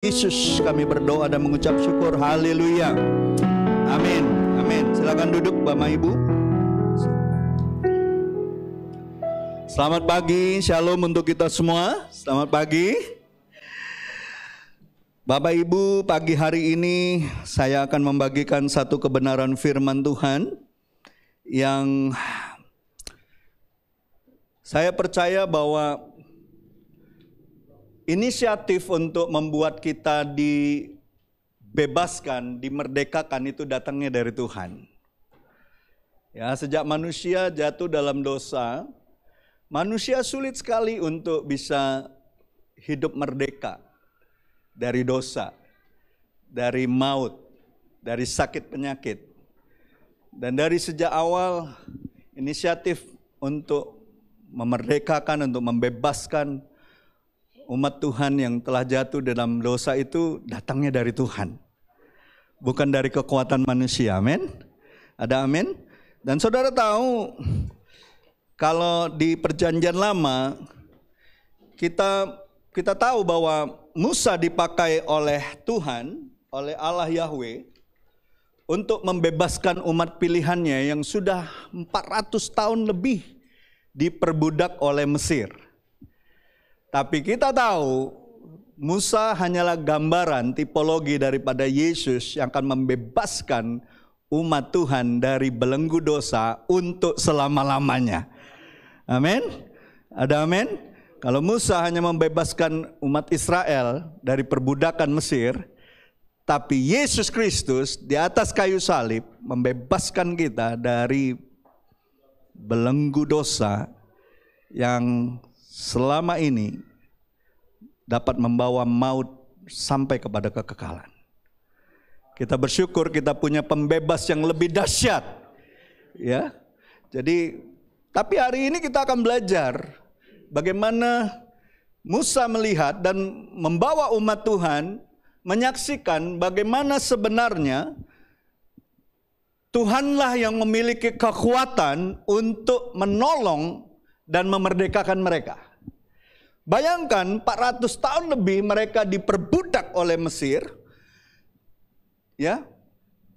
Yesus kami berdoa dan mengucap syukur. Haleluya. Amin. Amin. Silakan duduk Bapak Ibu. Selamat pagi, shalom untuk kita semua. Selamat pagi. Bapak Ibu, pagi hari ini saya akan membagikan satu kebenaran firman Tuhan yang saya percaya bahwa inisiatif untuk membuat kita dibebaskan, dimerdekakan itu datangnya dari Tuhan. Ya, sejak manusia jatuh dalam dosa, manusia sulit sekali untuk bisa hidup merdeka dari dosa, dari maut, dari sakit penyakit. Dan dari sejak awal inisiatif untuk memerdekakan, untuk membebaskan umat Tuhan yang telah jatuh dalam dosa itu datangnya dari Tuhan. Bukan dari kekuatan manusia, amin? Ada amin? Dan saudara tahu, kalau di perjanjian lama, kita tahu bahwa Musa dipakai oleh Tuhan, oleh Allah Yahweh, untuk membebaskan umat pilihannya yang sudah 400 tahun lebih diperbudak oleh Mesir. Tapi kita tahu Musa hanyalah gambaran tipologi daripada Yesus yang akan membebaskan umat Tuhan dari belenggu dosa untuk selama-lamanya. Amin? Ada amin? Kalau Musa hanya membebaskan umat Israel dari perbudakan Mesir, tapi Yesus Kristus di atas kayu salib membebaskan kita dari belenggu dosa yang selama ini dapat membawa maut sampai kepada kekekalan. Kita bersyukur kita punya pembebas yang lebih dahsyat. Ya. Jadi, tapi hari ini kita akan belajar bagaimana Musa melihat dan membawa umat Tuhan menyaksikan bagaimana sebenarnya Tuhanlah yang memiliki kekuatan untuk menolong dan memerdekakan mereka. Bayangkan 400 tahun lebih mereka diperbudak oleh Mesir, ya,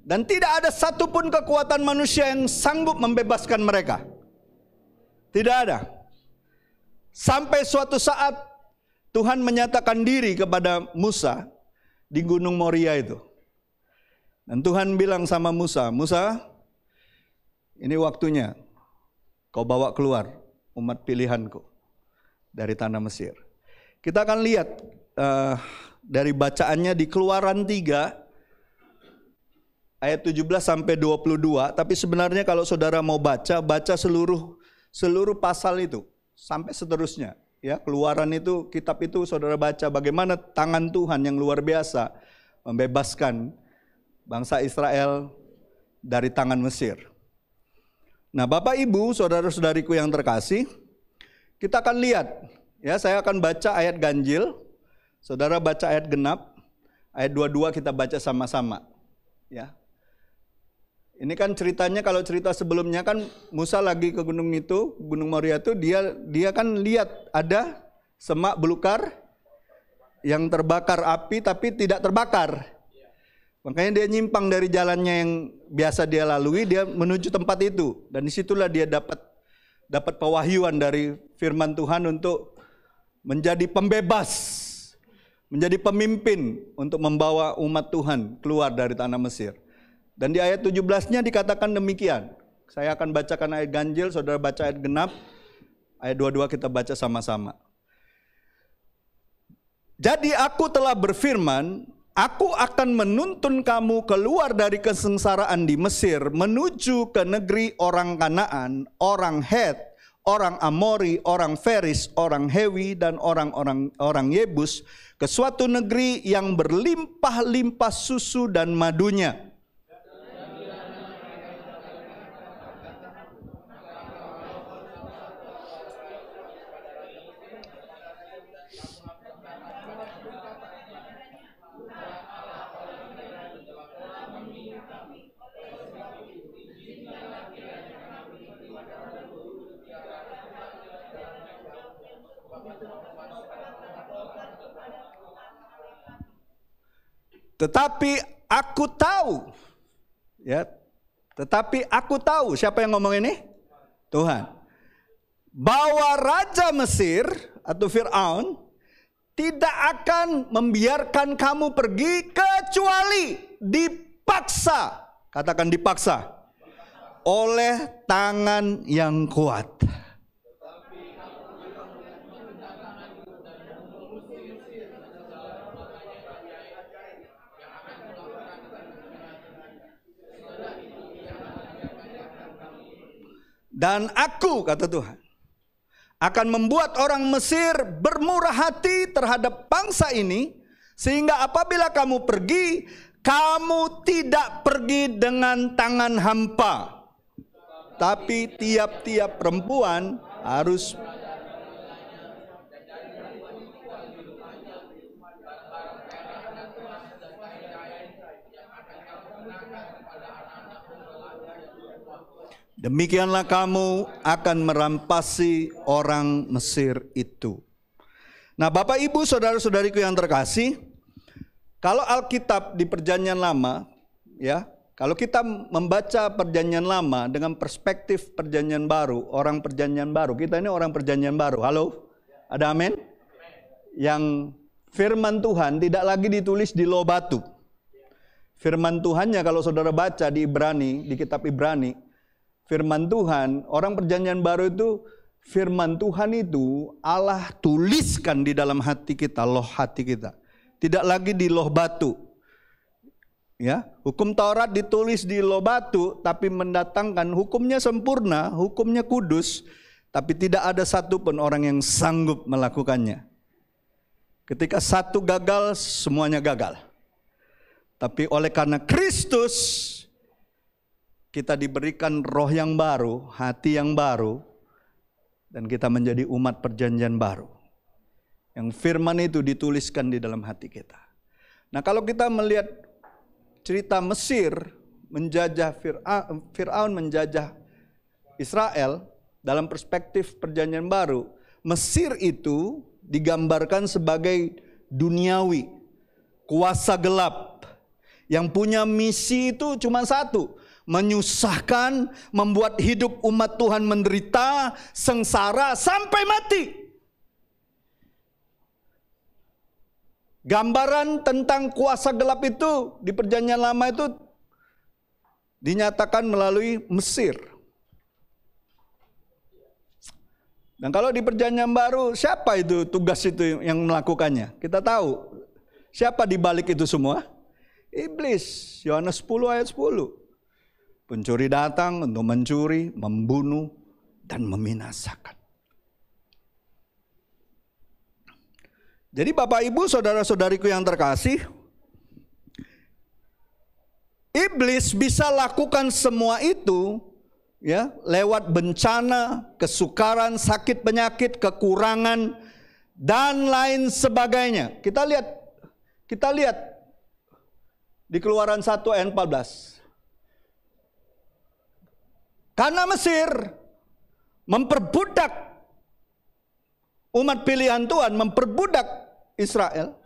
dan tidak ada satupun kekuatan manusia yang sanggup membebaskan mereka. Tidak ada. Sampai suatu saat Tuhan menyatakan diri kepada Musa di Gunung Moria itu. Dan Tuhan bilang sama Musa, Musa, ini waktunya kau bawa keluar umat pilihanku dari tanah Mesir. Kita akan lihat dari bacaannya di Keluaran 3 ayat 17 sampai 22, tapi sebenarnya kalau saudara mau baca seluruh pasal itu sampai seterusnya. Ya, Keluaran itu, kitab itu saudara baca bagaimana tangan Tuhan yang luar biasa membebaskan bangsa Israel dari tangan Mesir. Nah, Bapak Ibu, saudara-saudariku yang terkasih, kita akan lihat, ya, saya akan baca ayat ganjil, saudara baca ayat genap, ayat 22 kita baca sama-sama. Ya. Ini kan ceritanya, kalau cerita sebelumnya kan Musa lagi ke gunung itu, Gunung Moria itu, dia kan lihat ada semak belukar yang terbakar api tapi tidak terbakar. Makanya dia nyimpang dari jalannya yang biasa dia lalui, dia menuju tempat itu. Dan disitulah dia dapat pewahyuan dari firman Tuhan untuk menjadi pembebas, menjadi pemimpin untuk membawa umat Tuhan keluar dari tanah Mesir. Dan di ayat 17-nya dikatakan demikian. Saya akan bacakan ayat ganjil, saudara baca ayat genap, ayat 22 kita baca sama-sama. Jadi aku telah berfirman, aku akan menuntun kamu keluar dari kesengsaraan di Mesir menuju ke negeri orang Kanaan, orang Het, orang Amori, orang Feris, orang Hewi, dan orang Yebus ke suatu negeri yang berlimpah-limpah susu dan madunya. Tetapi aku tahu, ya, tetapi aku tahu, siapa yang ngomong ini? Tuhan. Bahwa Raja Mesir atau Fir'aun tidak akan membiarkan kamu pergi kecuali dipaksa. Katakan dipaksa. Oleh tangan yang kuat. Dan aku, kata Tuhan, akan membuat orang Mesir bermurah hati terhadap bangsa ini, sehingga apabila kamu pergi, kamu tidak pergi dengan tangan hampa. Tapi tiap-tiap perempuan harus demikianlah kamu akan merampasi orang Mesir itu. Nah, Bapak Ibu saudara-saudariku yang terkasih, kalau Alkitab di Perjanjian Lama, ya, kalau kita membaca Perjanjian Lama dengan perspektif Perjanjian Baru, orang Perjanjian Baru, kita ini orang Perjanjian Baru. Halo? Ada amin? Yang firman Tuhan tidak lagi ditulis di loh batu. Firman Tuhannya kalau saudara baca di Ibrani, di kitab Ibrani, firman Tuhan, orang Perjanjian Baru itu, firman Tuhan itu Allah tuliskan di dalam hati kita, loh hati kita. Tidak lagi di loh batu. Ya, hukum Taurat ditulis di loh batu, tapi mendatangkan hukumnya sempurna, hukumnya kudus, tapi tidak ada satupun orang yang sanggup melakukannya. Ketika satu gagal, semuanya gagal. Tapi oleh karena Kristus, kita diberikan roh yang baru, hati yang baru, dan kita menjadi umat perjanjian baru. Yang firman itu dituliskan di dalam hati kita. Nah, kalau kita melihat cerita Mesir menjajah Fir'aun menjajah Israel dalam perspektif perjanjian baru, Mesir itu digambarkan sebagai duniawi, kuasa gelap, yang punya misi itu cuma satu, menyusahkan, membuat hidup umat Tuhan menderita, sengsara sampai mati. Gambaran tentang kuasa gelap itu di Perjanjian Lama itu dinyatakan melalui Mesir. Dan kalau di Perjanjian Baru, siapa itu tugas itu yang melakukannya? Kita tahu. Siapa di balik itu semua? Iblis. Yohanes 10 ayat 10. Pencuri datang untuk mencuri, membunuh, dan membinasakan. Jadi Bapak Ibu saudara-saudariku yang terkasih, iblis bisa lakukan semua itu ya lewat bencana, kesukaran, sakit penyakit, kekurangan, dan lain sebagainya. Kita lihat di Keluaran 1 ayat 14. Karena Mesir memperbudak umat pilihan Tuhan, memperbudak Israel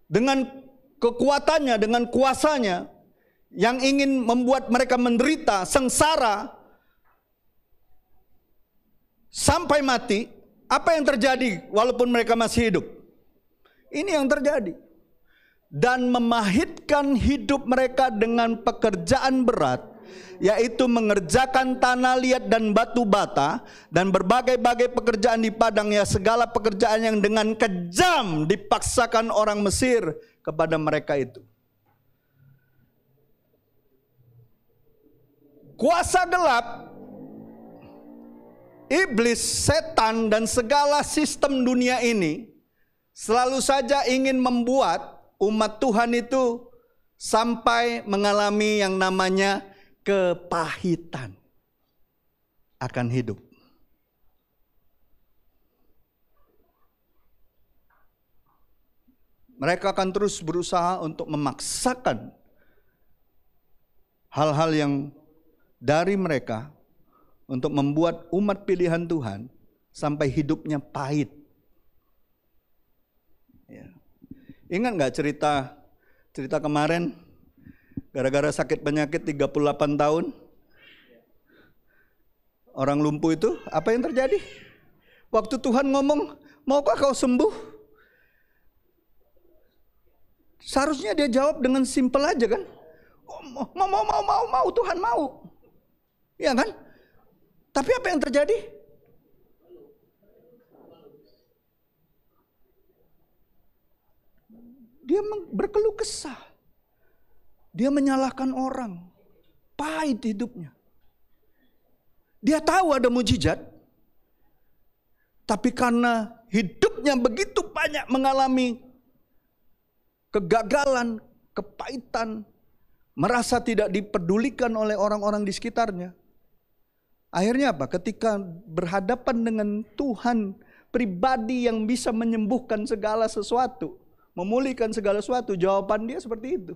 dengan kekuatannya, dengan kuasanya yang ingin membuat mereka menderita, sengsara sampai mati. Apa yang terjadi walaupun mereka masih hidup? Ini yang terjadi. Dan memahitkan hidup mereka dengan pekerjaan berat, yaitu mengerjakan tanah liat dan batu bata, dan berbagai-bagai pekerjaan di padang, ya segala pekerjaan yang dengan kejam dipaksakan orang Mesir kepada mereka itu. Kuasa gelap, iblis, setan, dan segala sistem dunia ini selalu saja ingin membuat umat Tuhan itu sampai mengalami yang namanya kepahitan akan hidup. Mereka akan terus berusaha untuk memaksakan hal-hal yang dari mereka untuk membuat umat pilihan Tuhan sampai hidupnya pahit. Ya. Ingat gak cerita cerita kemarin, gara-gara sakit penyakit 38 tahun, orang lumpuh itu, apa yang terjadi? Waktu Tuhan ngomong, maukah kau sembuh? Seharusnya dia jawab dengan simpel aja kan. Mau, Tuhan mau. Ya kan? Tapi apa yang terjadi? Dia berkeluh kesah. Dia menyalahkan orang. Pahit hidupnya. Dia tahu ada mujizat. Tapi karena hidupnya begitu banyak mengalami kegagalan, kepahitan, merasa tidak dipedulikan oleh orang-orang di sekitarnya. Akhirnya apa? Ketika berhadapan dengan Tuhan pribadi yang bisa menyembuhkan segala sesuatu, memulihkan segala sesuatu, jawaban dia seperti itu.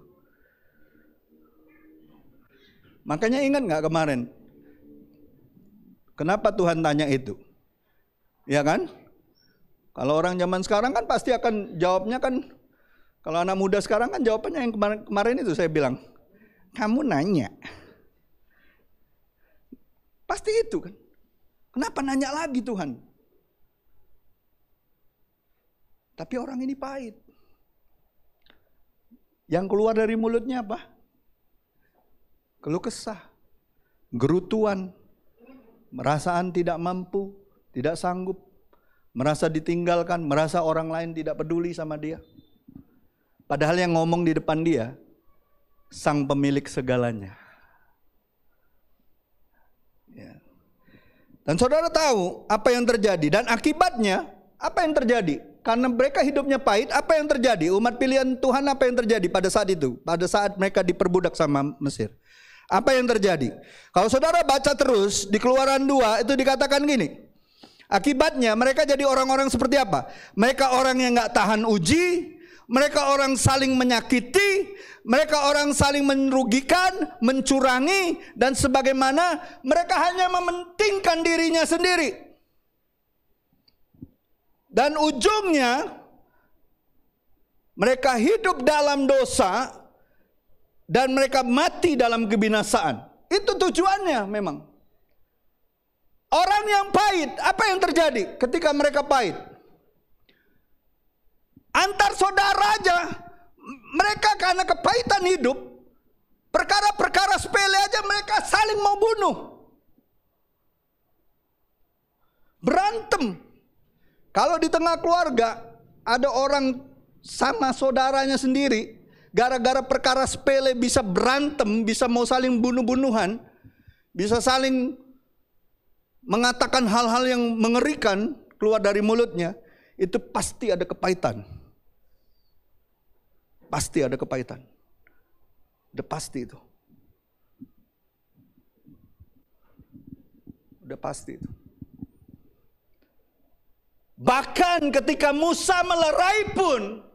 Makanya ingat gak kemarin? Kenapa Tuhan tanya itu? Ya kan? Kalau orang zaman sekarang kan pasti akan jawabnya kan, kalau anak muda sekarang kan jawabannya yang kemarin itu saya bilang, kamu nanya. Pasti itu kan. Kenapa nanya lagi Tuhan? Tapi orang ini pahit. Yang keluar dari mulutnya apa? Keluh kesah, gerutuan, merasaan tidak mampu, tidak sanggup, merasa ditinggalkan, merasa orang lain tidak peduli sama dia. Padahal yang ngomong di depan dia, sang pemilik segalanya. Ya. Dan saudara tahu apa yang terjadi dan akibatnya apa yang terjadi? Karena mereka hidupnya pahit, apa yang terjadi? Umat pilihan Tuhan apa yang terjadi pada saat itu? Pada saat mereka diperbudak sama Mesir. Apa yang terjadi? Kalau saudara baca terus di Keluaran 2 itu dikatakan gini. Akibatnya mereka jadi orang-orang seperti apa? Mereka orang yang gak tahan uji. Mereka orang saling menyakiti. Mereka orang saling merugikan, mencurangi. Dan sebagaimana mereka hanya mementingkan dirinya sendiri. Dan ujungnya mereka hidup dalam dosa dan mereka mati dalam kebinasaan. Itu tujuannya memang. Orang yang pahit, apa yang terjadi ketika mereka pahit? Antar saudara aja, mereka karena kepahitan hidup, perkara-perkara sepele aja mereka saling mau bunuh. Berantem. Kalau di tengah keluarga ada orang sama saudaranya sendiri, gara-gara perkara sepele bisa berantem, bisa mau saling bunuh-bunuhan, bisa saling mengatakan hal-hal yang mengerikan keluar dari mulutnya, itu pasti ada kepahitan. Pasti ada kepahitan. Udah pasti itu. Udah pasti itu. Bahkan ketika Musa melerai pun,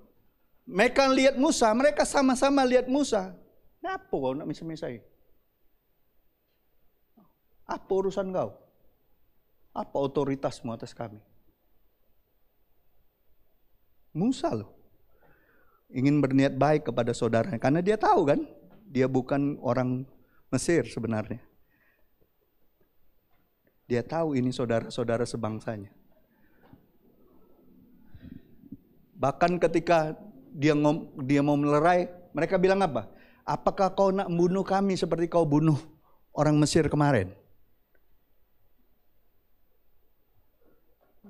mereka lihat Musa, mereka sama-sama lihat Musa. Kenapa kau nak misai-misai? Apa urusan kau? Apa otoritasmu atas kami? Musa loh. Ingin berniat baik kepada saudaranya. Karena dia tahu kan, dia bukan orang Mesir sebenarnya. Dia tahu ini saudara-saudara sebangsanya. Bahkan ketika dia mau melerai, mereka bilang apa? Apakah kau nak membunuh kami seperti kau bunuh orang Mesir kemarin?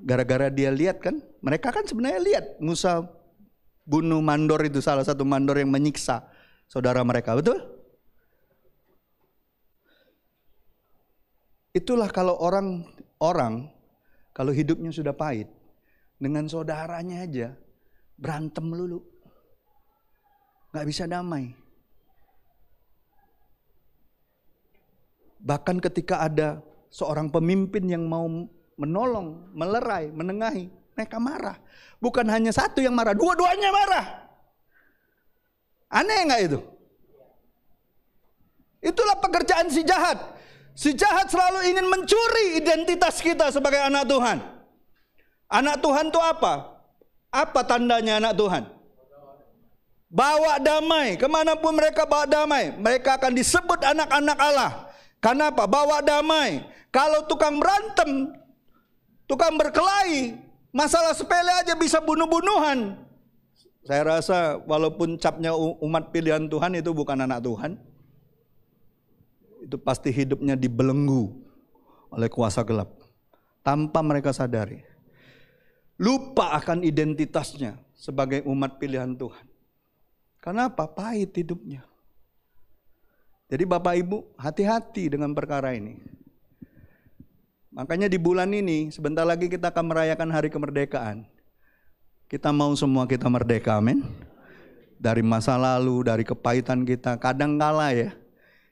Gara-gara dia lihat kan, mereka kan sebenarnya lihat Musa bunuh mandor itu, salah satu mandor yang menyiksa saudara mereka, betul? Itulah kalau orang kalau hidupnya sudah pahit, dengan saudaranya aja berantem melulu, gak bisa damai. Bahkan ketika ada seorang pemimpin yang mau menolong, melerai, menengahi, mereka marah. Bukan hanya satu yang marah, dua-duanya marah. Aneh gak itu? Itulah pekerjaan si jahat. Si jahat selalu ingin mencuri identitas kita sebagai anak Tuhan. Anak Tuhan itu apa? Apa tandanya anak Tuhan? bawa damai. Kemanapun mereka bawa damai, mereka akan disebut anak-anak Allah. Kenapa? Bawa damai. Kalau tukang berantem, tukang berkelahi, masalah sepele aja bisa bunuh-bunuhan. Saya rasa walaupun capnya umat pilihan Tuhan itu bukan anak Tuhan, itu pasti hidupnya dibelenggu oleh kuasa gelap tanpa mereka sadari. Lupa akan identitasnya sebagai umat pilihan Tuhan. Kenapa? Pahit hidupnya. Jadi Bapak Ibu, hati-hati dengan perkara ini. Makanya di bulan ini, sebentar lagi kita akan merayakan hari kemerdekaan. Kita mau semua kita merdeka, amin. Dari masa lalu, dari kepahitan kita. Kadang kala ya,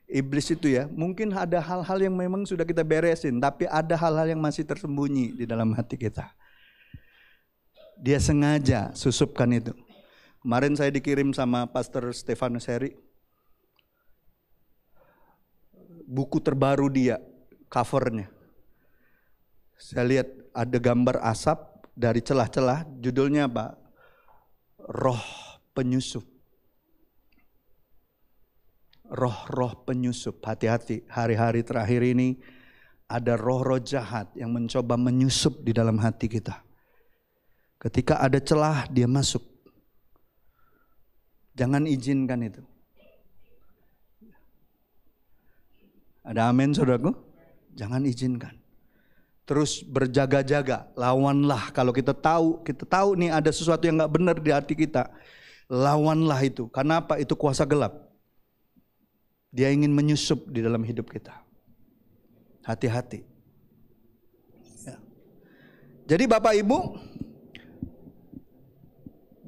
iblis itu ya, mungkin ada hal-hal yang memang sudah kita beresin, tapi ada hal-hal yang masih tersembunyi di dalam hati kita. Dia sengaja susupkan itu. Kemarin saya dikirim sama Pastor Stefanus Heri buku terbaru dia, covernya. Saya lihat ada gambar asap dari celah-celah, judulnya apa? Roh penyusup. Roh-roh penyusup, hati-hati. Hari-hari terakhir ini ada roh-roh jahat yang mencoba menyusup di dalam hati kita. Ketika ada celah, dia masuk. Jangan izinkan itu. Ada amin saudaraku? Jangan izinkan. Terus berjaga-jaga, lawanlah. Kalau kita tahu nih ada sesuatu yang gak benar di hati kita, lawanlah itu. Kenapa? Itu kuasa gelap. Dia ingin menyusup di dalam hidup kita. Hati-hati. Ya. Jadi Bapak Ibu,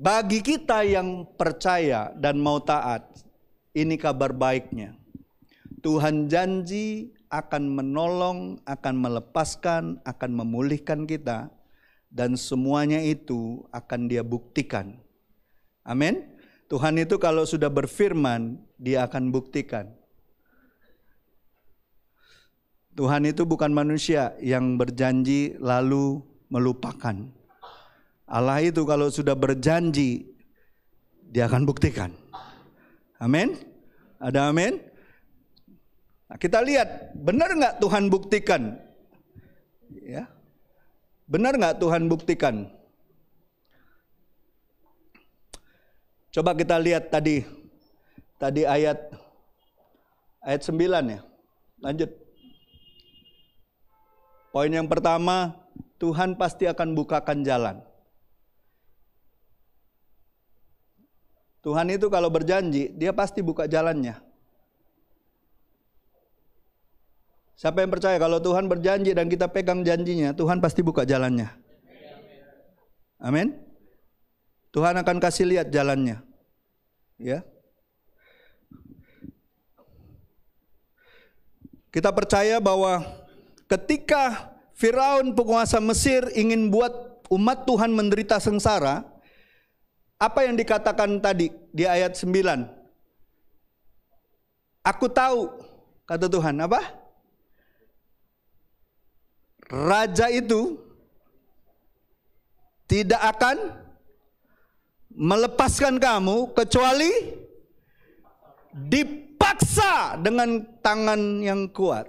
bagi kita yang percaya dan mau taat, ini kabar baiknya. Tuhan janji akan menolong, akan melepaskan, akan memulihkan kita. Dan semuanya itu akan Dia buktikan. Amin. Tuhan itu kalau sudah berfirman, Dia akan buktikan. Tuhan itu bukan manusia yang berjanji lalu melupakan. Allah itu kalau sudah berjanji, Dia akan buktikan. Amin. Ada amin? Nah, kita lihat, benar nggak Tuhan buktikan? Ya, benar nggak Tuhan buktikan? Coba kita lihat tadi ayat 9 ya. Lanjut. Poin yang pertama, Tuhan pasti akan bukakan jalan. Tuhan itu kalau berjanji, Dia pasti buka jalannya. Siapa yang percaya kalau Tuhan berjanji dan kita pegang janjinya, Tuhan pasti buka jalannya. Amin. Tuhan akan kasih lihat jalannya. Ya. Kita percaya bahwa ketika Firaun penguasa Mesir ingin buat umat Tuhan menderita sengsara, apa yang dikatakan tadi di ayat 9? Aku tahu, kata Tuhan, apa? Raja itu tidak akan melepaskan kamu kecuali dipaksa dengan tangan yang kuat.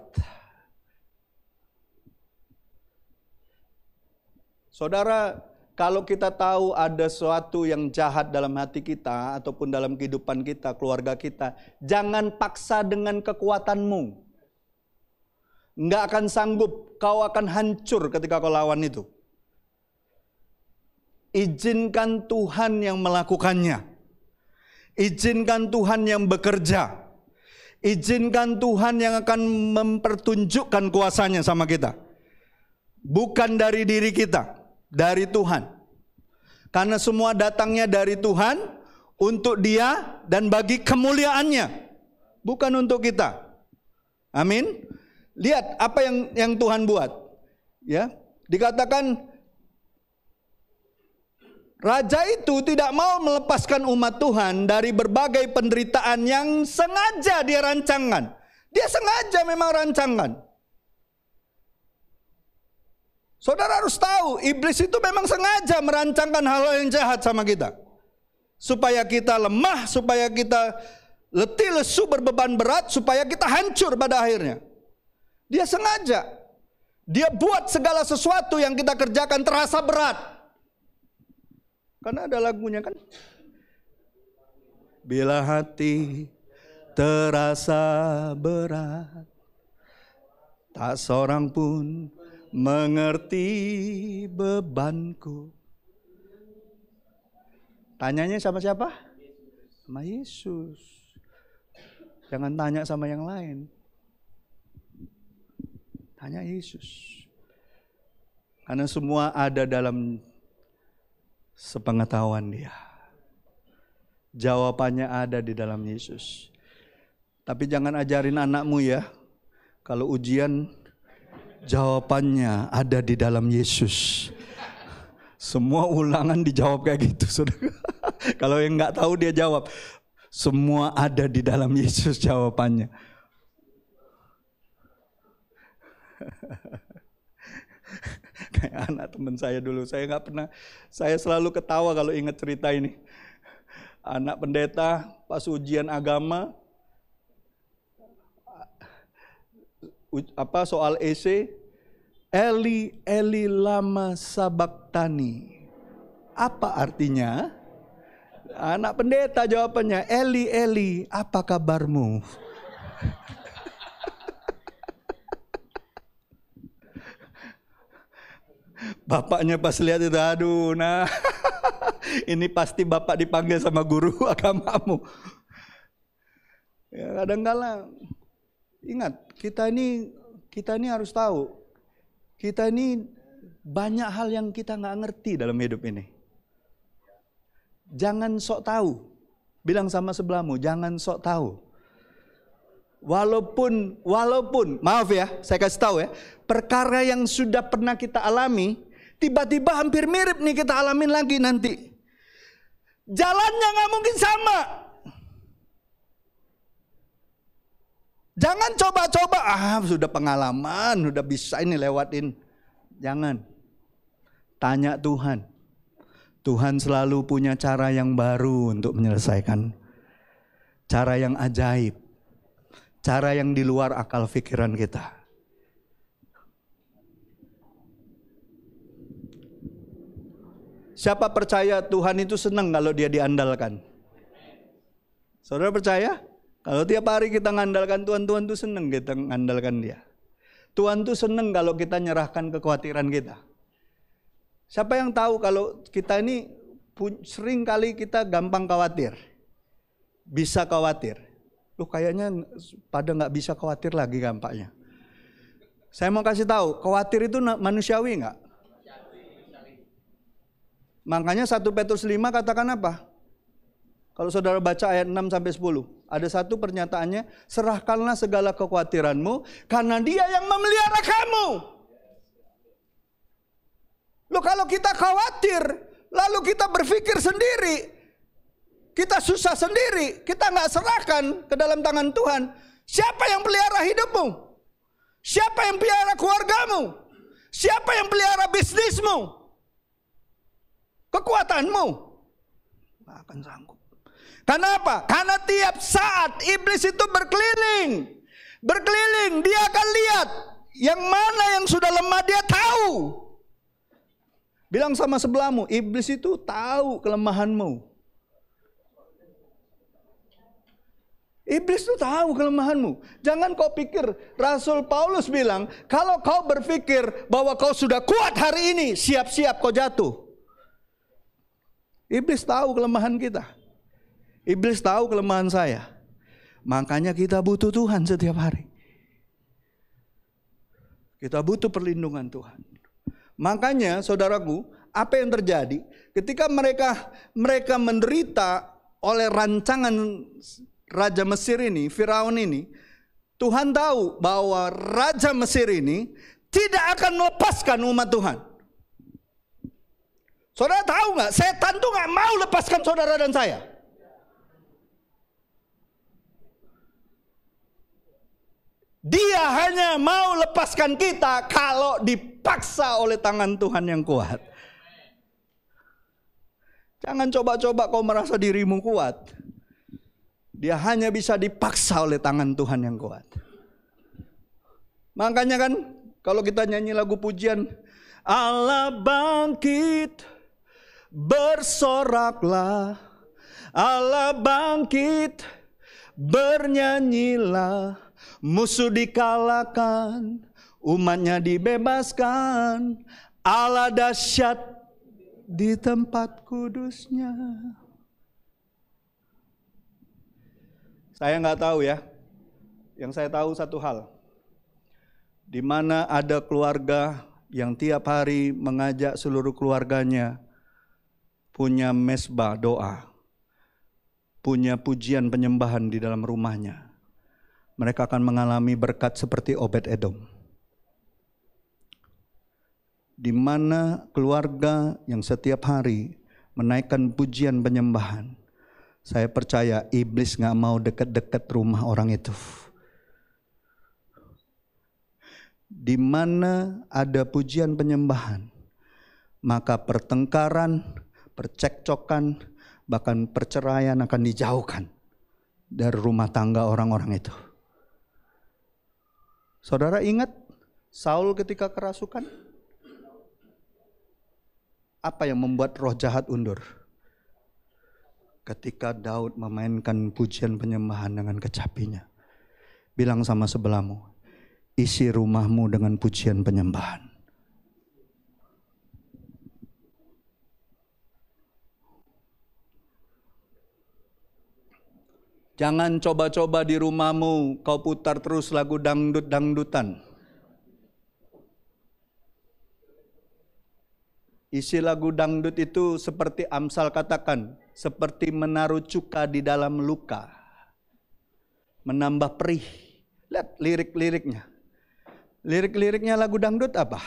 Saudara, kalau kita tahu ada sesuatu yang jahat dalam hati kita ataupun dalam kehidupan kita, keluarga kita, jangan paksa dengan kekuatanmu. Enggak akan sanggup, kau akan hancur ketika kau lawan itu. Izinkan Tuhan yang melakukannya. Izinkan Tuhan yang bekerja. Izinkan Tuhan yang akan mempertunjukkan kuasanya sama kita. Bukan dari diri kita, dari Tuhan. Karena semua datangnya dari Tuhan untuk Dia dan bagi kemuliaannya, bukan untuk kita. Amin. Lihat apa yang Tuhan buat. Ya, dikatakan raja itu tidak mau melepaskan umat Tuhan dari berbagai penderitaan yang sengaja dia rancangkan. Dia sengaja memang rancangkan. Saudara harus tahu, iblis itu memang sengaja merancangkan hal-hal yang jahat sama kita. supaya kita lemah, supaya kita letih, lesu, berbeban berat, supaya kita hancur pada akhirnya. Dia sengaja. Dia buat segala sesuatu yang kita kerjakan terasa berat. Karena ada lagunya kan. Bila hati terasa berat, tak seorang pun mengerti bebanku. Tanyanya sama siapa? Sama Yesus. Jangan tanya sama yang lain. Tanya Yesus. Karena semua ada dalam sepengetahuan Dia. Jawabannya ada di dalam Yesus. Tapi jangan ajarin anakmu ya. Kalau ujian, jawabannya ada di dalam Yesus. Semua ulangan dijawab kayak gitu, saudara. Kalau yang nggak tahu dia jawab, semua ada di dalam Yesus jawabannya. Kayak anak teman saya dulu, saya selalu ketawa kalau ingat cerita ini. Anak pendeta pas ujian agama, soal esai, Eli, Eli lama sabaktani. Apa artinya? Anak pendeta jawabannya, Eli, Eli, apa kabarmu? Bapaknya pas lihat itu, aduh, nah, ini pasti bapak dipanggil sama guru agamamu. Ya, kadang-kala, ingat, kita ini harus tahu. Kita ini banyak hal yang kita nggak ngerti dalam hidup ini. Jangan sok tahu. Bilang sama sebelahmu, jangan sok tahu. Walaupun, maaf ya, saya kasih tahu ya, perkara yang sudah pernah kita alami, tiba-tiba hampir mirip nih kita alamin lagi nanti. Jalannya nggak mungkin sama. Jangan coba-coba, sudah pengalaman, sudah bisa ini lewatin. Jangan. Tanya Tuhan. Tuhan selalu punya cara yang baru untuk menyelesaikan. Cara yang ajaib. Cara yang di luar akal pikiran kita. Siapa percaya Tuhan itu senang kalau dia diandalkan? Saudara percaya? Kalau tiap hari kita ngandalkan Tuhan, Tuhan tuh seneng kita ngandalkan Dia. Tuhan tuh seneng kalau kita nyerahkan kekhawatiran kita. Siapa yang tahu kalau kita ini sering kali kita gampang khawatir. Bisa khawatir. Loh kayaknya pada gak bisa khawatir lagi gampangnya. Saya mau kasih tahu, khawatir itu manusiawi gak? Makanya 1 Petrus 5 katakan apa? Kalau saudara baca ayat 6-10, ada satu pernyataannya, serahkanlah segala kekhawatiranmu, karena Dia yang memelihara kamu. Loh kalau kita khawatir, lalu kita berpikir sendiri, kita susah sendiri, kita nggak serahkan ke dalam tangan Tuhan, siapa yang pelihara hidupmu? Siapa yang pelihara keluargamu? Siapa yang pelihara bisnismu? Kekuatanmu? Nggak akan sanggup. Kenapa? Karena tiap saat iblis itu berkeliling. Berkeliling, dia akan lihat yang mana yang sudah lemah, dia tahu. Bilang sama sebelahmu, iblis itu tahu kelemahanmu. Iblis itu tahu kelemahanmu. Jangan kau pikir, Rasul Paulus bilang, kalau kau berpikir bahwa kau sudah kuat hari ini, siap-siap kau jatuh. Iblis tahu kelemahan kita. Iblis tahu kelemahan saya. Makanya kita butuh Tuhan setiap hari. Kita butuh perlindungan Tuhan. Makanya saudaraku, apa yang terjadi ketika mereka menderita oleh rancangan Raja Mesir ini, Firaun ini, Tuhan tahu bahwa Raja Mesir ini tidak akan melepaskan umat Tuhan. Saudara tahu nggak? Setan tuh nggak mau lepaskan saudara dan saya. Dia hanya mau lepaskan kita kalau dipaksa oleh tangan Tuhan yang kuat. Jangan coba-coba kau merasa dirimu kuat. Dia hanya bisa dipaksa oleh tangan Tuhan yang kuat. Makanya kan kalau kita nyanyi lagu pujian, Allah bangkit, bersoraklah. Allah bangkit, bernyanyilah. Musuh dikalahkan, umatnya dibebaskan. Allah dahsyat di tempat kudusnya. Saya nggak tahu ya. Yang saya tahu satu hal. Di mana ada keluarga yang tiap hari mengajak seluruh keluarganya punya mesbah doa, punya pujian penyembahan di dalam rumahnya, mereka akan mengalami berkat seperti Obed-Edom. Di mana keluarga yang setiap hari menaikkan pujian penyembahan, saya percaya iblis gak mau dekat-dekat rumah orang itu. Di mana ada pujian penyembahan, maka pertengkaran, percekcokan, bahkan perceraian akan dijauhkan dari rumah tangga orang-orang itu. Saudara ingat Saul ketika kerasukan? Apa yang membuat roh jahat undur? Ketika Daud memainkan pujian penyembahan dengan kecapinya. Bilang sama sebelahmu, isi rumahmu dengan pujian penyembahan. Jangan coba-coba di rumahmu kau putar terus lagu dangdut-dangdutan. Isi lagu dangdut itu seperti Amsal katakan, seperti menaruh cuka di dalam luka. Menambah perih. Lihat lirik-liriknya. Lirik-liriknya lagu dangdut apa?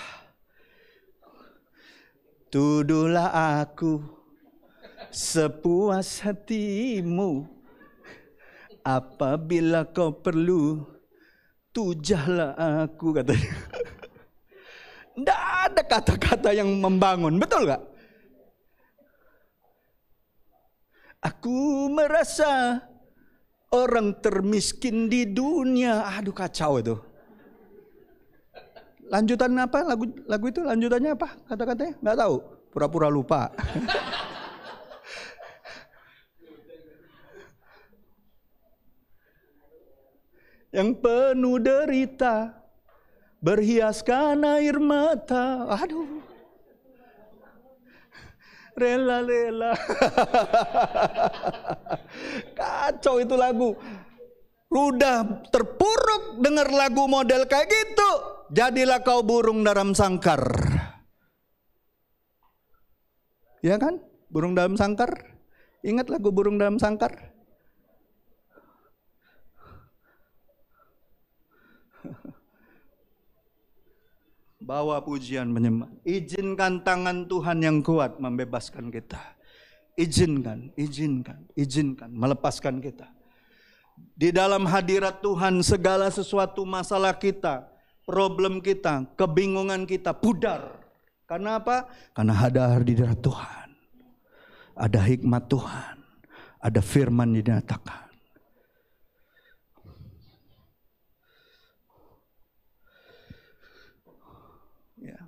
Tuduhlah aku sepuas hatimu, apabila kau perlu, tujahlah aku, katanya. Tidak ada kata-kata yang membangun, betul gak? Aku merasa orang termiskin di dunia. Aduh, kacau itu. Lanjutan apa lagu itu? Lanjutannya apa kata-katanya? Nggak tahu. Pura-pura lupa. Yang penuh derita, berhiaskan air mata. Aduh. Rela-rela. Kacau itu lagu. Udah terpuruk dengar lagu model kayak gitu. Jadilah kau burung dalam sangkar. Ya kan? Burung dalam sangkar. Ingat lagu burung dalam sangkar? Bawa pujian penyembah. Izinkan tangan Tuhan yang kuat membebaskan kita. Izinkan melepaskan kita. Di dalam hadirat Tuhan segala sesuatu masalah kita, problem kita, kebingungan kita pudar. Karena apa? Karena ada hadirat Tuhan. Ada hikmat Tuhan. Ada firman dinyatakan. Ya.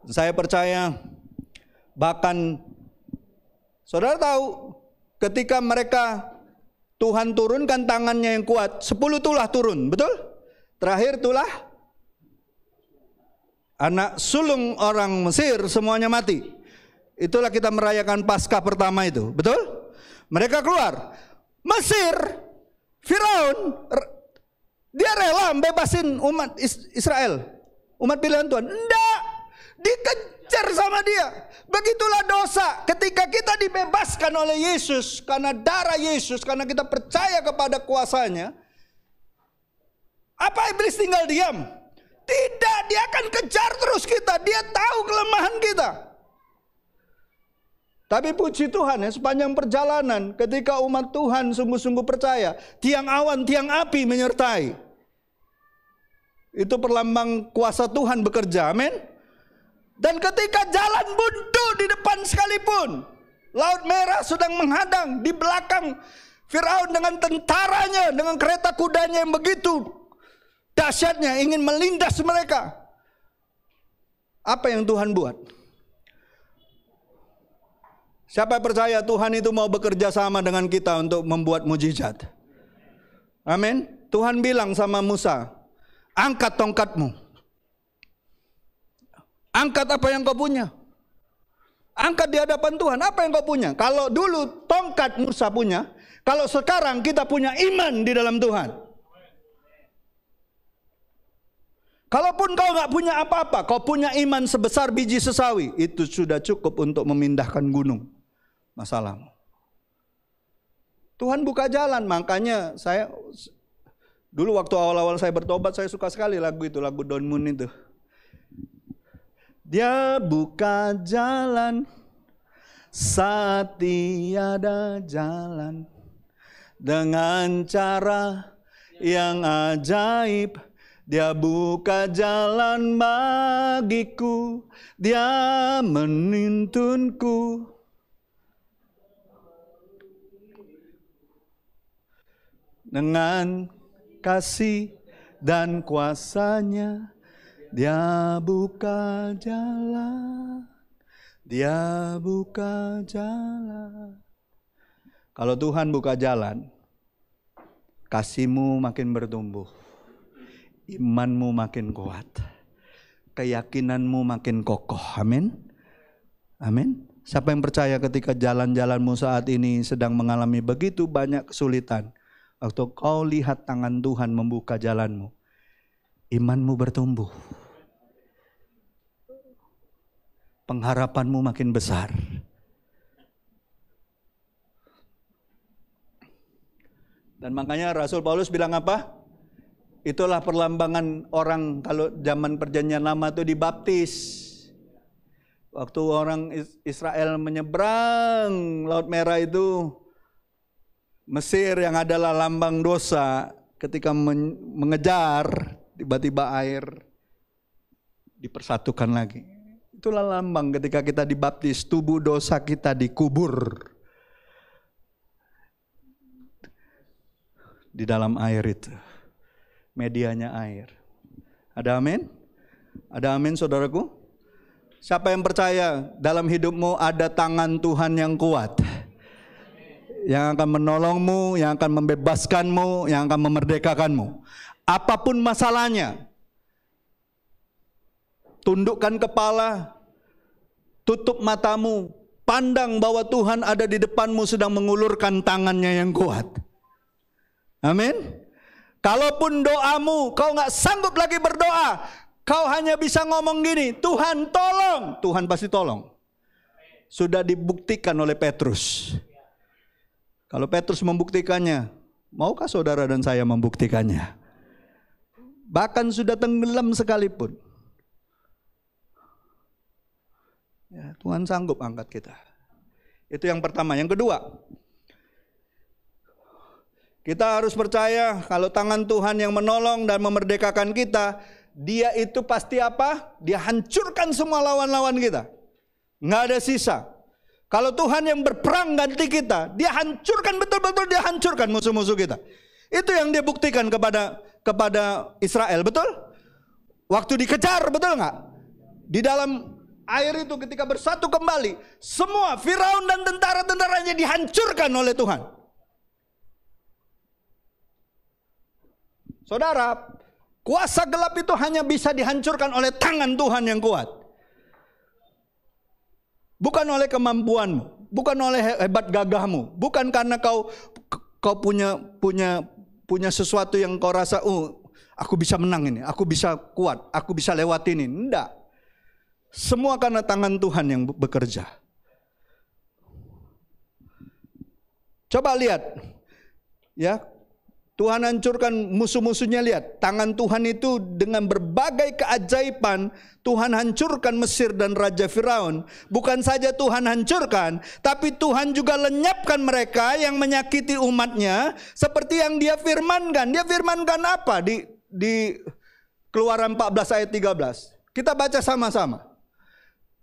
Saya percaya bahkan saudara tahu ketika mereka Tuhan turunkan tangannya yang kuat, 10 tulah turun, betul? Terakhir tulah anak sulung orang Mesir semuanya mati. Itulah kita merayakan Paskah pertama itu, betul? Mereka keluar. Mesir, Firaun, dia rela bebasin umat Israel, umat pilihan Tuhan. Enggak, dikejar sama dia. Begitulah dosa ketika kita dibebaskan oleh Yesus karena darah Yesus, karena kita percaya kepada kuasanya. Apa iblis tinggal diam? Tidak, dia akan kejar terus kita. Dia tahu kelemahan kita. Tapi puji Tuhan ya, sepanjang perjalanan ketika umat Tuhan sungguh-sungguh percaya, tiang awan, tiang api menyertai. Itu perlambang kuasa Tuhan bekerja, amin. Dan ketika jalan buntu di depan sekalipun, Laut Merah sedang menghadang, di belakang Firaun dengan tentaranya, dengan kereta kudanya yang begitu dahsyatnya ingin melindas mereka. Apa yang Tuhan buat? Siapa yang percaya Tuhan itu mau bekerja sama dengan kita untuk membuat mujizat? Amin. Tuhan bilang sama Musa, angkat tongkatmu. Angkat apa yang kau punya. Angkat di hadapan Tuhan, apa yang kau punya. Kalau dulu tongkat Musa punya, kalau sekarang kita punya iman di dalam Tuhan. Kalaupun kau nggak punya apa-apa, kau punya iman sebesar biji sesawi, itu sudah cukup untuk memindahkan gunung masalahmu. Tuhan buka jalan, makanya saya dulu waktu awal-awal saya bertobat, saya suka sekali lagu itu, lagu Don Moon itu. Dia buka jalan saat tiada jalan, dengan cara yang ajaib. Dia buka jalan bagiku, dia menuntunku. Dengan kasih dan kuasanya, dia buka jalan. Dia buka jalan. Kalau Tuhan buka jalan, kasih-Mu makin bertumbuh, iman-Mu makin kuat, keyakinan-Mu makin kokoh. Amin. Amin. Siapa yang percaya ketika jalan-jalanmu saat ini sedang mengalami begitu banyak kesulitan, waktu kau lihat tangan Tuhan membuka jalanmu, iman-Mu bertumbuh, pengharapan-Mu makin besar. Dan makanya Rasul Paulus bilang apa? Itulah perlambangan orang kalau zaman perjanjian lama itu dibaptis. Waktu orang Israel menyeberang Laut Merah itu, Mesir yang adalah lambang dosa, ketika mengejar, tiba-tiba air dipersatukan lagi. Itulah lambang ketika kita dibaptis, tubuh dosa kita dikubur di dalam air itu. Medianya air. Ada amin? Ada amin saudaraku? Siapa yang percaya dalam hidupmu ada tangan Tuhan yang kuat, yang akan menolongmu, yang akan membebaskanmu, yang akan memerdekakanmu. Apapun masalahnya, tundukkan kepala, tutup matamu, pandang bahwa Tuhan ada di depanmu sedang mengulurkan tangannya yang kuat. Amin. Kalaupun doamu, kau gak sanggup lagi berdoa, kau hanya bisa ngomong gini, Tuhan tolong. Tuhan pasti tolong. Sudah dibuktikan oleh Petrus. Kalau Petrus membuktikannya, maukah saudara dan saya membuktikannya? Bahkan sudah tenggelam sekalipun, ya, Tuhan sanggup angkat kita. Itu yang pertama. Yang kedua, kita harus percaya kalau tangan Tuhan yang menolong dan memerdekakan kita, Dia itu pasti apa? Dia hancurkan semua lawan-lawan kita. Nggak ada sisa. Kalau Tuhan yang berperang ganti kita, Dia hancurkan, betul-betul Dia hancurkan musuh-musuh kita. Itu yang Dia buktikan kepada Israel, betul? Waktu dikejar, betul nggak? Di dalam air itu ketika bersatu kembali, semua Firaun dan tentara-tentaranya dihancurkan oleh Tuhan. Saudara, kuasa gelap itu hanya bisa dihancurkan oleh tangan Tuhan yang kuat. Bukan oleh kemampuanmu, bukan oleh hebat gagahmu, bukan karena kau punya sesuatu yang kau rasa, aku bisa menang ini, aku bisa kuat, aku bisa lewati ini. Enggak. Semua karena tangan Tuhan yang bekerja. Coba lihat, ya. Tuhan hancurkan musuh-musuhnya, lihat. Tangan Tuhan itu dengan berbagai keajaiban, Tuhan hancurkan Mesir dan Raja Firaun. Bukan saja Tuhan hancurkan, tapi Tuhan juga lenyapkan mereka yang menyakiti umatnya, seperti yang Dia firmankan. Dia firmankan apa? Di Keluaran 14 ayat 13. Kita baca sama-sama.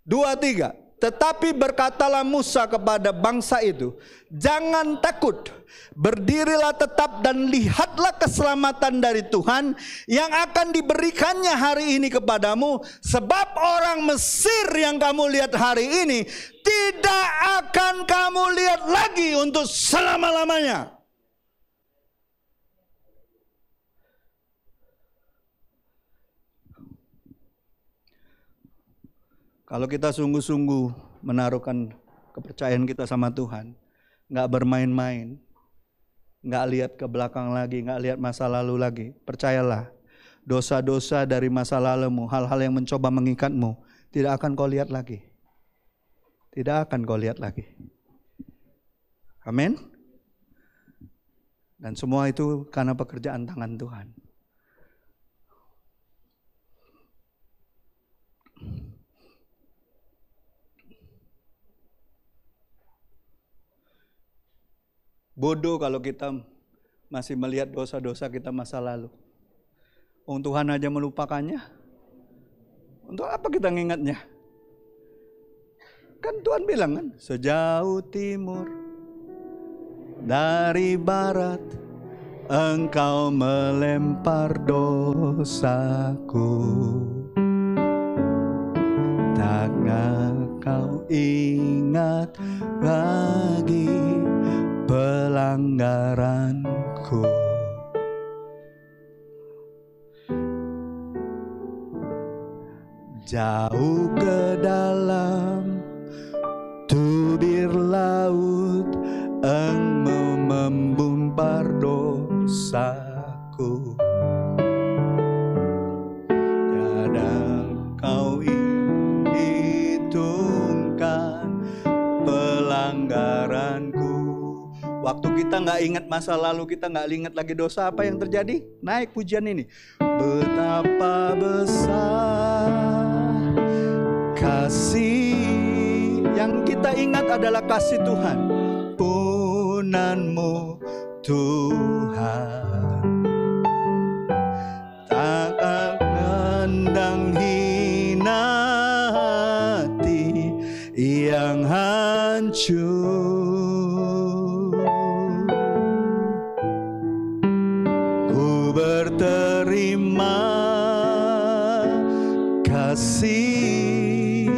2:3. Tetapi berkatalah Musa kepada bangsa itu, jangan takut, berdirilah tetap dan lihatlah keselamatan dari Tuhan yang akan diberikannya hari ini kepadamu. Sebab orang Mesir yang kamu lihat hari ini tidak akan kamu lihat lagi untuk selama-lamanya. Kalau kita sungguh-sungguh menaruhkan kepercayaan kita sama Tuhan, nggak bermain-main, nggak lihat ke belakang lagi, nggak lihat masa lalu lagi, percayalah, dosa-dosa dari masa lalumu, hal-hal yang mencoba mengikatmu, tidak akan kau lihat lagi. Tidak akan kau lihat lagi. Amin. Dan semua itu karena pekerjaan tangan Tuhan. Bodoh kalau kita masih melihat dosa-dosa kita masa lalu. Tuhan aja melupakannya. Untuk apa kita ngingatnya? Kan Tuhan bilang kan, sejauh timur dari barat Engkau melempar dosaku. Takkan kau ingat lagi pelanggaranku. Jauh ke dalam tubir laut Engkau membumbar dosaku. Tiada kau hitungkan pelanggaranku. Waktu kita nggak ingat masa lalu, kita nggak ingat lagi dosa, apa yang terjadi? Naik pujian ini. Betapa besar kasih, yang kita ingat adalah kasih Tuhan. Punanmu Tuhan, tak akan hina hati yang hancur. Berterima kasih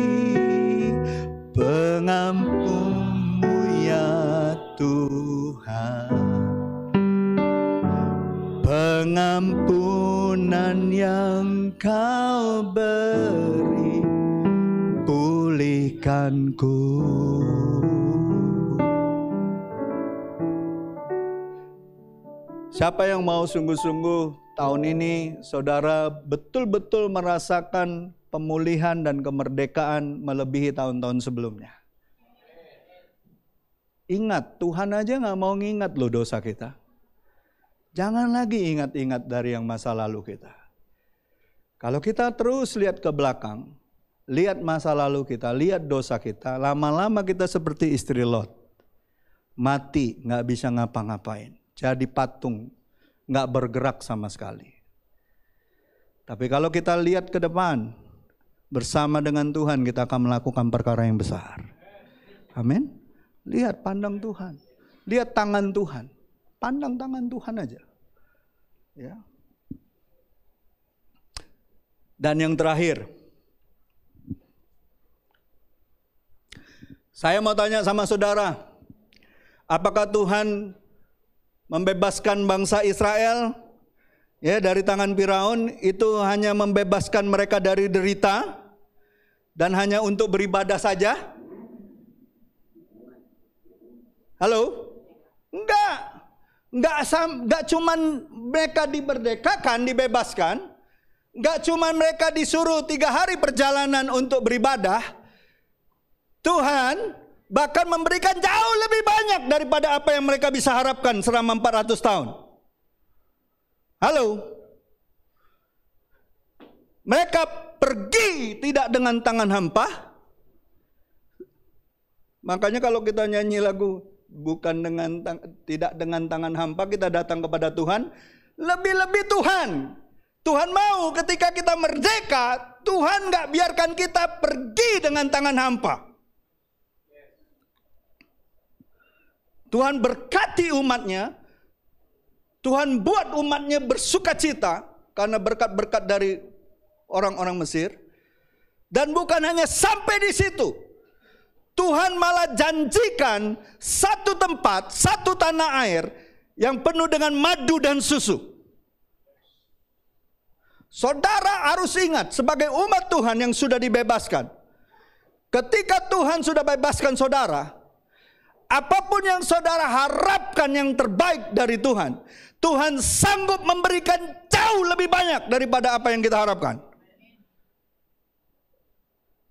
pengampunmu ya Tuhan, pengampunan yang kau beri pulihkanku. Siapa yang mau sungguh-sungguh tahun ini saudara betul-betul merasakan pemulihan dan kemerdekaan melebihi tahun-tahun sebelumnya? Ingat, Tuhan aja gak mau ngingat loh dosa kita. Jangan lagi ingat-ingat dari yang masa lalu kita. Kalau kita terus lihat ke belakang, lihat masa lalu kita, lihat dosa kita, lama-lama kita seperti istri Lot. Mati, gak bisa ngapa-ngapain. Jadi patung, gak bergerak sama sekali. Tapi kalau kita lihat ke depan, bersama dengan Tuhan kita akan melakukan perkara yang besar. Amin. Lihat, pandang Tuhan. Lihat tangan Tuhan. Pandang tangan Tuhan aja. Ya. Dan yang terakhir, saya mau tanya sama saudara, apakah Tuhan membebaskan bangsa Israel ya dari tangan Firaun itu hanya membebaskan mereka dari derita dan hanya untuk beribadah saja? Halo? Enggak cuman mereka diberdekakan, dibebaskan, enggak cuman mereka disuruh 3 hari perjalanan untuk beribadah. Tuhan bahkan memberikan jauh lebih banyak daripada apa yang mereka bisa harapkan selama 400 tahun. Halo? Mereka pergi tidak dengan tangan hampa. Makanya kalau kita nyanyi lagu tidak dengan tangan hampa, kita datang kepada Tuhan. Lebih-lebih Tuhan Tuhan mau ketika kita merdeka, Tuhan gak biarkan kita pergi dengan tangan hampa. Tuhan berkati umatnya, Tuhan buat umatnya bersuka cita karena berkat-berkat dari orang-orang Mesir. Dan bukan hanya sampai di situ, Tuhan malah janjikan satu tempat, satu tanah air yang penuh dengan madu dan susu. Saudara harus ingat sebagai umat Tuhan yang sudah dibebaskan. Ketika Tuhan sudah bebaskan saudara, apapun yang saudara harapkan yang terbaik dari Tuhan, Tuhan sanggup memberikan jauh lebih banyak daripada apa yang kita harapkan.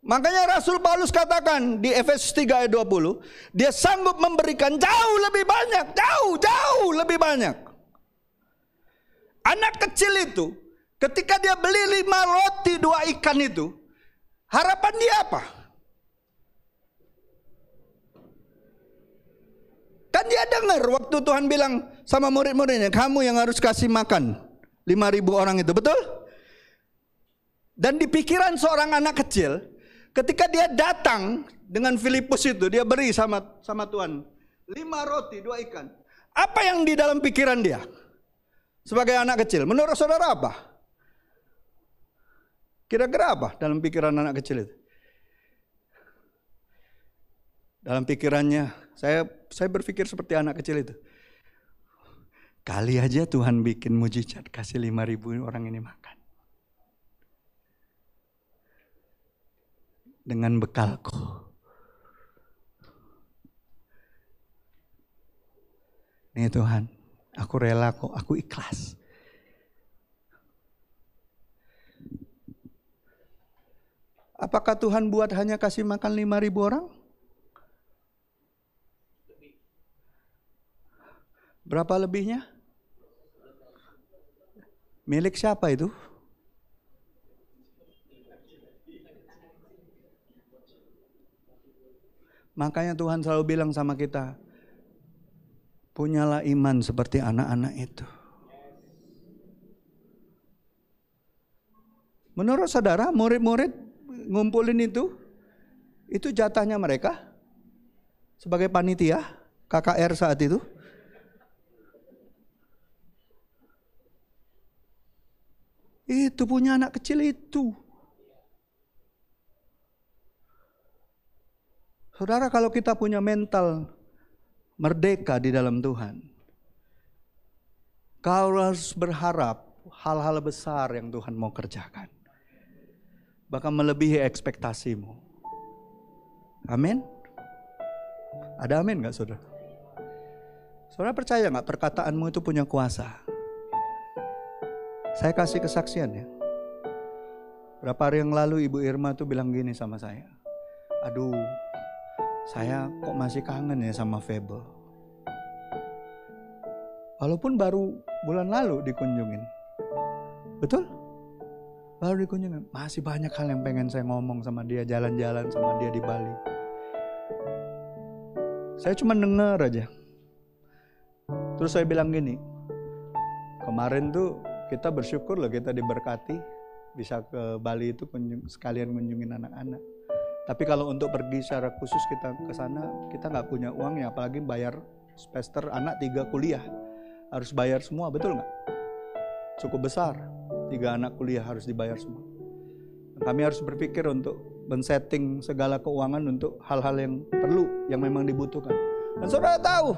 Makanya Rasul Paulus katakan di Efesus 3 ayat 20, dia sanggup memberikan jauh lebih banyak, jauh lebih banyak. Anak kecil itu, ketika dia beli 5 roti 2 ikan itu, harapan dia apa? Kan dia dengar waktu Tuhan bilang sama murid-muridnya, kamu yang harus kasih makan 5.000 orang itu, betul? Dan di pikiran seorang anak kecil, ketika dia datang dengan Filipus itu, dia beri sama Tuhan 5 roti 2 ikan. Apa yang di dalam pikiran dia? Sebagai anak kecil, menurut saudara apa? Kira-kira apa dalam pikiran anak kecil itu? Dalam pikirannya, saya berpikir seperti anak kecil itu. Kali aja Tuhan bikin mujizat, kasih 5.000 orang ini makan. Dengan bekalku. Nih Tuhan, aku rela kok, aku ikhlas. Apakah Tuhan buat hanya kasih makan 5.000 orang? Berapa lebihnya? Milik siapa itu? Makanya Tuhan selalu bilang sama kita, punyalah iman seperti anak-anak itu. Menurut saudara, murid-murid ngumpulin itu jatahnya mereka sebagai panitia KKR saat itu. Itu punya anak kecil itu. Saudara, kalau kita punya mental merdeka di dalam Tuhan, kau harus berharap hal-hal besar yang Tuhan mau kerjakan. Bahkan melebihi ekspektasimu. Amin? Ada amin gak saudara? Saudara percaya gak perkataanmu itu punya kuasa? Saya kasih kesaksian ya. Berapa hari yang lalu Ibu Irma tuh bilang gini sama saya. Aduh, saya kok masih kangen ya sama Febel. Walaupun baru bulan lalu dikunjungin. Betul? Baru dikunjungin. Masih banyak hal yang pengen saya ngomong sama dia, jalan-jalan sama dia di Bali. Saya cuma dengar aja. Terus saya bilang gini, kemarin tuh kita bersyukur loh kita diberkati. Bisa ke Bali itu sekalian kunjungin anak-anak. Tapi kalau untuk pergi secara khusus kita ke sana, kita nggak punya uang ya, apalagi bayar semester anak 3 kuliah. Harus bayar semua, betul nggak? Cukup besar, 3 anak kuliah harus dibayar semua. Kami harus berpikir untuk men-setting segala keuangan untuk hal-hal yang perlu, yang memang dibutuhkan. Dan saudara tahu,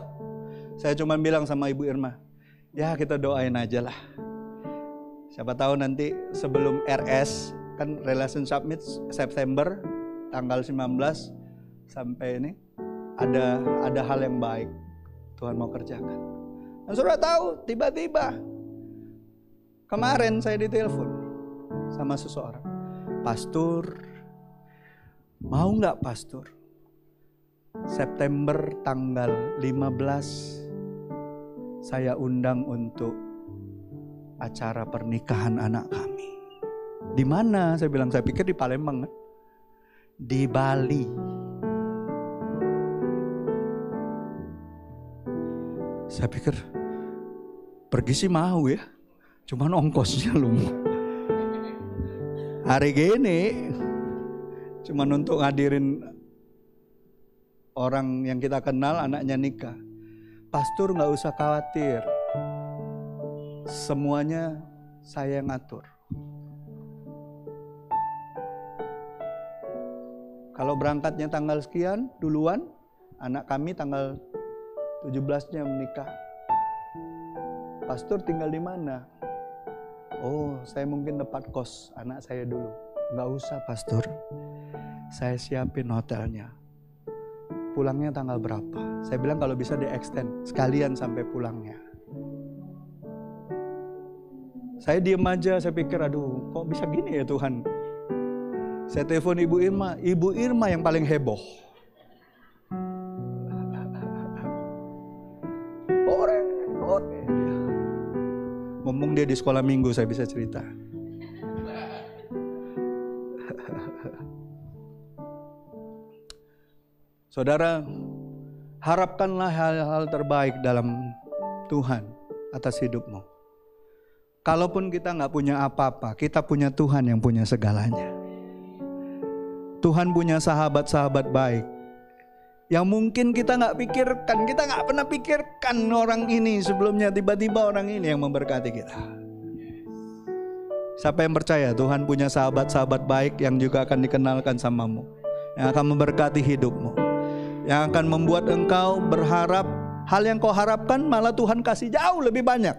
saya cuma bilang sama Ibu Irma, ya kita doain aja lah. Siapa tahu nanti sebelum RS, kan Relation Summit September, tanggal 19 sampai ini ada hal yang baik Tuhan mau kerjakan. Dan saudara tahu, tiba-tiba kemarin saya ditelepon sama seseorang, Pastor, mau nggak Pastor? September tanggal 15 saya undang untuk acara pernikahan anak kami. Di mana? Saya bilang, saya pikir di Palembang kan? Di Bali. Saya pikir pergi sih mau ya. Cuman ongkosnya lu. Hari gini cuman untuk ngadirin orang yang kita kenal anaknya nikah. Pastor gak usah khawatir, semuanya saya ngatur. Kalau berangkatnya tanggal sekian duluan, anak kami tanggal 17-nya menikah. Pastor tinggal di mana? Oh, saya mungkin dapat kos anak saya dulu. Gak usah pastor, saya siapin hotelnya. Pulangnya tanggal berapa? Saya bilang kalau bisa di-extend sekalian sampai pulangnya. Saya diem aja, saya pikir aduh kok bisa gini ya Tuhan. Saya telepon Ibu Irma yang paling heboh. Ore. Ngomong dia di sekolah minggu, saya bisa cerita. Saudara, harapkanlah hal-hal terbaik dalam Tuhan atas hidupmu. Kalaupun kita gak punya apa-apa, kita punya Tuhan yang punya segalanya. Tuhan punya sahabat-sahabat baik yang mungkin kita gak pikirkan. Kita gak pernah pikirkan orang ini sebelumnya, tiba-tiba orang ini yang memberkati kita. Siapa yang percaya Tuhan punya sahabat-sahabat baik yang juga akan dikenalkan samamu, yang akan memberkati hidupmu, yang akan membuat engkau berharap hal yang kau harapkan malah Tuhan kasih jauh lebih banyak.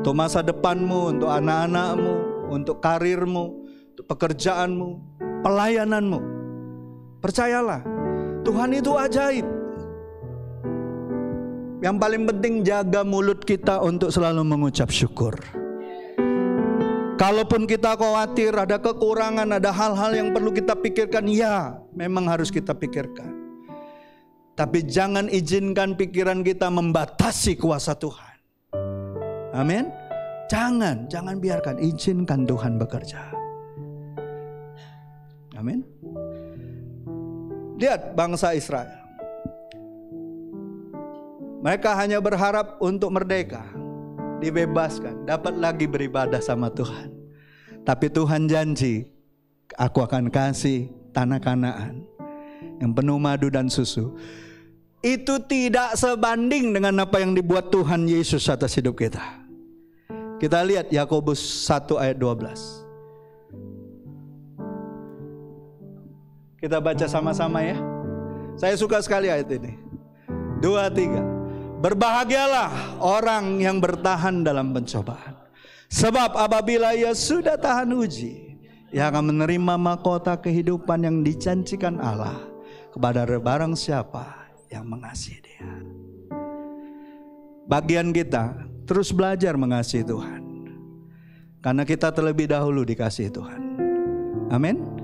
Untuk masa depanmu, untuk anak-anakmu, untuk karirmu, untuk pekerjaanmu, pelayananmu. Percayalah, Tuhan itu ajaib. Yang paling penting jaga mulut kita untuk selalu mengucap syukur. Kalaupun kita khawatir ada kekurangan, ada hal-hal yang perlu kita pikirkan, ya memang harus kita pikirkan. Tapi jangan izinkan pikiran kita membatasi kuasa Tuhan. Amin. Jangan biarkan, izinkan Tuhan bekerja. Amin. Lihat bangsa Israel. Mereka hanya berharap untuk merdeka, dibebaskan, dapat lagi beribadah sama Tuhan. Tapi Tuhan janji, aku akan kasih tanah Kanaan yang penuh madu dan susu. Itu tidak sebanding dengan apa yang dibuat Tuhan Yesus atas hidup kita. Kita lihat Yakobus 1 ayat 12. Kita baca sama-sama ya. Saya suka sekali ayat ini. 2, 3. Berbahagialah orang yang bertahan dalam pencobaan, sebab apabila ia sudah tahan uji, ia akan menerima mahkota kehidupan yang dijanjikan Allah kepada barang siapa yang mengasihi Dia. Bagian kita terus belajar mengasihi Tuhan, karena kita terlebih dahulu dikasihi Tuhan. Amin.